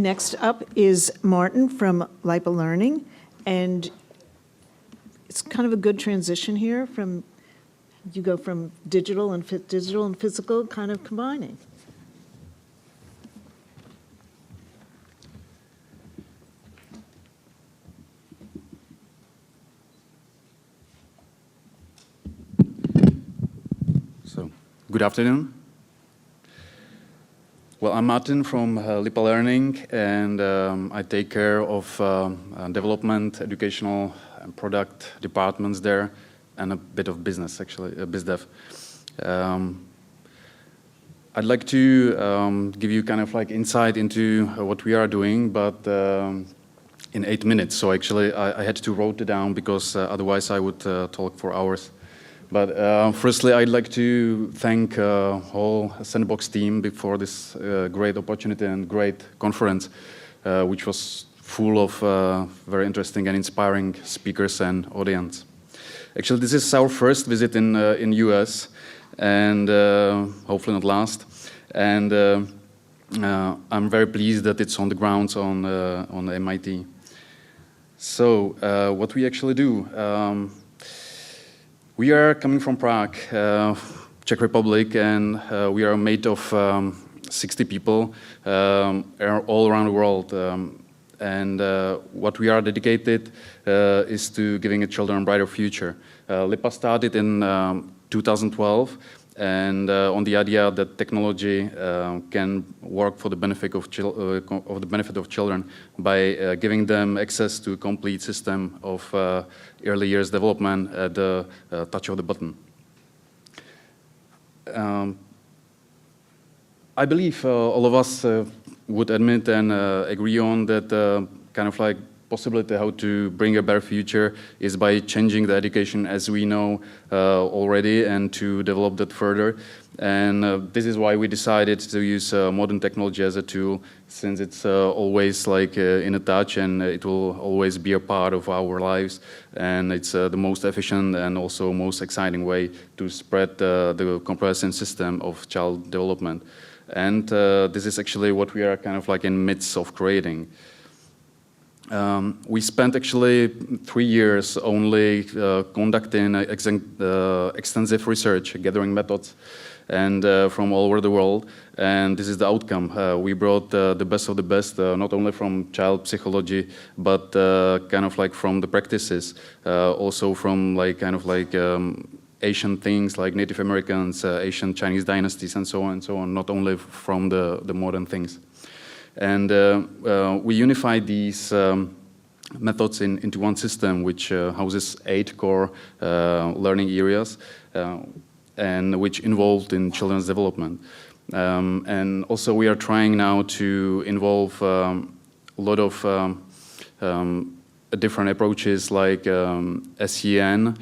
Next up is Martin from Lipa Learning, and it's kind of a good transition here from, you go from digital and physical kind of combining. So, good afternoon. Well, I'm Martin from Lipa Learning, and I take care of development, educational, and product departments there, and a bit of business, actually, biz dev. I'd like to give you kind of like insight into what we are doing, but in 8 minutes. So actually, I had to write it down because otherwise I would talk for hours. But firstly, I'd like to thank whole Sandbox team for this great opportunity and great conference, which was full of very interesting and inspiring speakers and audience. Actually, this is our first visit in US, and hopefully not last. And I'm very pleased that it's on the grounds on MIT. So what we actually do. We are coming from Prague, Czech Republic, and we are made of 60 people all around the world. And what we are dedicated is to giving children a brighter future. Lipa started in 2012, and on the idea that technology can work for the benefit of children by giving them access to a complete system of early years development at the touch of the button. I believe all of us would admit and agree on that kind of like possibility how to bring a better future is by changing the education as we know already and to develop that further. And this is why we decided to use modern technology as a tool, since it's always like in a touch and it will always be a part of our lives. And it's the most efficient and also most exciting way to spread the comprehensive system of child development. And this is actually what we are kind of like in midst of creating. We spent actually 3 years only conducting extensive research, gathering methods and from all over the world, and this is the outcome. We brought the best of the best, not only from child psychology, but kind of like from the practices, also from like kind of like Asian things like Native Americans, Asian Chinese dynasties, and so on, not only from the modern things. And we unified these methods into one system, which houses 8 core learning areas, and which involved in children's development. And also we are trying now to involve a lot of different approaches like SEN,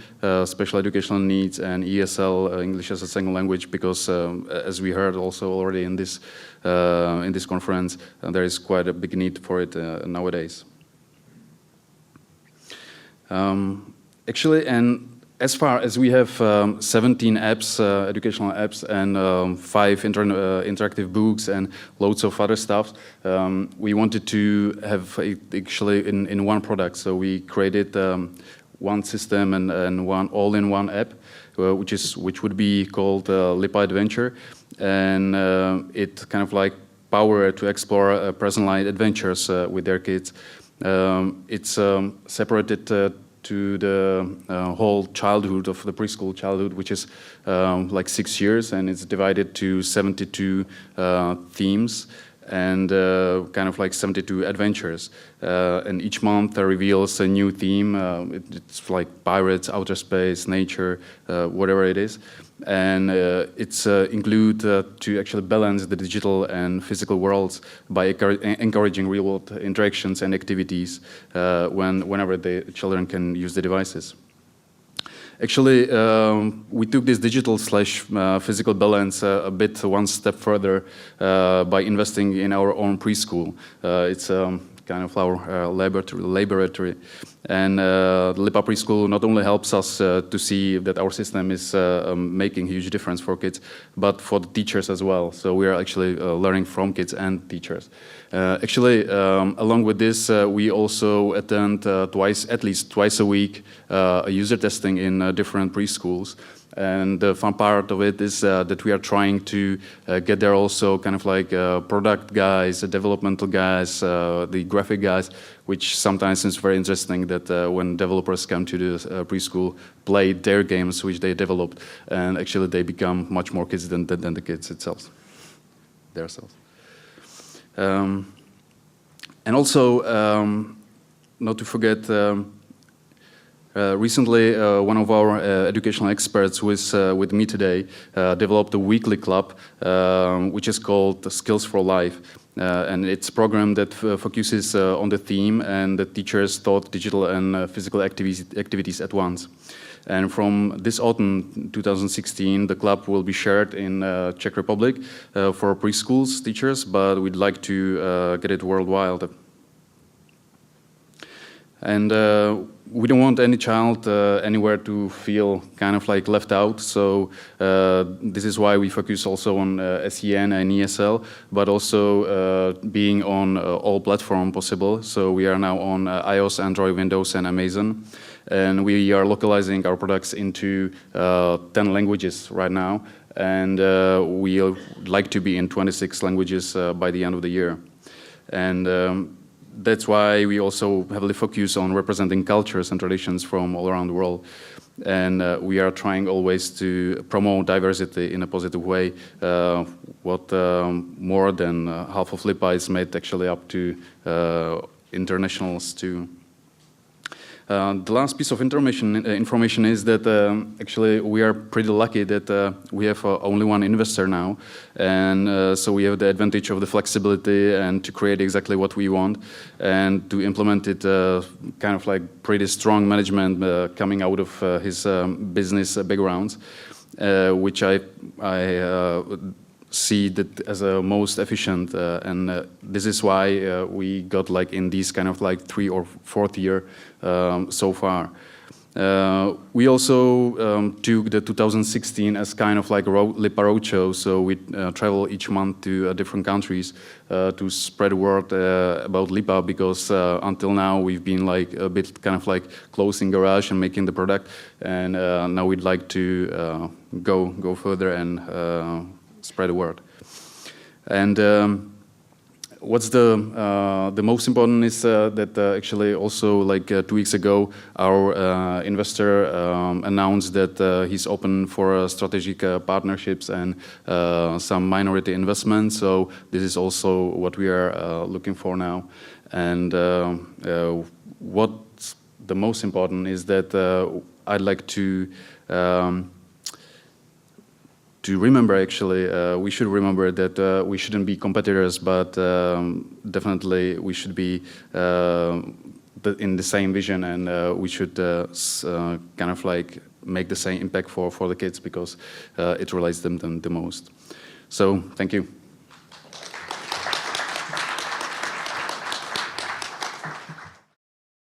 special educational needs, and ESL, English as a second language, because as we heard also already in this conference, there is quite a big need for it nowadays. Actually, and as far as we have 17 apps, educational apps, and 5 interactive books and loads of other stuff, we wanted to have it actually in one product. So we created one system and one all-in-one app, which would be called Lipa Adventure, and it kind of like power to explore present-life adventures with their kids. It's separated to the whole childhood of the preschool childhood, which is like 6 years, and it's divided to 72 themes and kind of like 72 adventures. And each month reveals a new theme. It's like pirates, outer space, nature, whatever it is. And it's include to actually balance the digital and physical worlds by encouraging real-world interactions and activities whenever the children can use the devices. Actually, we took this digital / physical balance a bit one step further by investing in our own preschool. It's kind kind of our laboratory. And the Lipa preschool not only helps us to see that our system is making huge difference for kids, but for the teachers as well. So we are actually learning from kids and teachers. Actually, along with this, we also attend at least twice a week user testing in different preschools. And the fun part of it is that we are trying to get there also kind of like product guys, developmental guys, the graphic guys, which sometimes is very interesting that when developers come to the preschool, play their games which they developed, and actually they become much more kids than the kids itself, themselves. And also, not to forget, recently, one of our educational experts who is with me today developed a weekly club, which is called Skills for Life. And it's a program that focuses on the theme, and the teachers taught digital and physical activities at once. And from this autumn 2016, the club will be shared in Czech Republic for preschools teachers, but we'd like to get it worldwide. And we don't want any child anywhere to feel kind of like left out. So this is why we focus also on SEN and ESL, but also being on all platforms possible. So we are now on iOS, Android, Windows, and Amazon. And we are localizing our products into 10 languages right now. And we would like to be in 26 languages by the end of the year. And that's why we also heavily focus on representing cultures and traditions from all around the world. And we are trying always to promote diversity in a positive way. What more than half of Lipa is made actually up to internationals too. The last piece of information is that actually we are pretty lucky that we have only one investor now, and so we have the advantage of the flexibility and to create exactly what we want and to implement it kind of like pretty strong management coming out of his business backgrounds, which I see that as a most efficient, and this is why we got like in these kind of like 3rd or 4th year so far. We also took the 2016 as kind of like a Lipa roadshow, so we travel each month to different countries to spread the word about Lipa, because until now we've been like a bit kind of like closing garage and making the product, and now we'd like to go further and spread the word. And what's the most important is that actually also like 2 weeks ago our investor announced that he's open for strategic partnerships and some minority investments. So this is also what we are looking for now. And what's the most important is that I'd like to remember, actually, we should remember that we shouldn't be competitors, but definitely we should be in the same vision, and we should kind of like make the same impact for the kids, because it relates them the most. So, thank you.